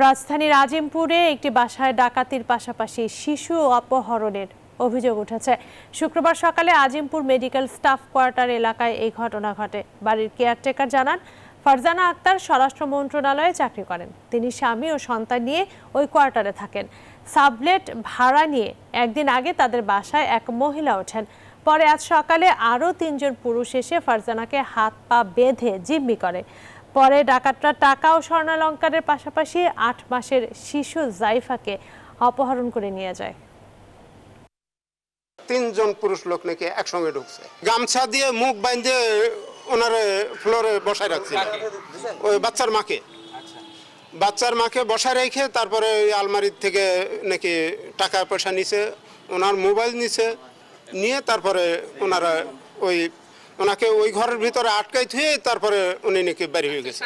রাজধানীর আজিমপুরে একটি বাসায় ডাকাতির পাশাপাশি শিশু অপহরণের অভিযোগ উঠেছে। শুক্রবার সকালে আজিমপুর মেডিকেল স্টাফ কোয়ার্টার এলাকায় এই ঘটনা ঘটে। বাড়ির কেয়ারটেকার জানান, ফারজানা আক্তার স্বরাষ্ট্র মন্ত্রণালয়ে চাকরি করেন। তিনি স্বামী ও সন্তান নিয়ে ওই কোয়ার্টারে থাকেন। সাবলেট ভাড়া নিয়ে একদিন আগে তাদের বাসায় এক মহিলা ওঠেন। পরে আজ সকালে আরও ৩ জন পুরুষ এসে ফারজানাকে হাত পা বেঁধে জিম্মি করে। পরে ডাকাতরা টাকা ও স্বর্ণালংকারের পাশাপাশি ৮ মাসের শিশু জাইফাকে অপহরণ করে নিয়ে যায়। ৩ জন পুরুষ লোক নাকি একসঙ্গে ঢুকছে, গামছা দিয়ে মুখ বাঁধে ওনার ফ্লোরে বসায় রাখছিল। ওই বাচ্চার মাকে বসায় রেখে তারপরে ওই আলমারির থেকে নাকি টাকা পয়সা নিছে, ওনার মোবাইল নিছে, নিয়ে তারপরে ওনারা ওনাকে ওই ঘরের ভিতরে আটকাই থুয়ে তারপরে উনি নাকি বের হয়ে গেছে।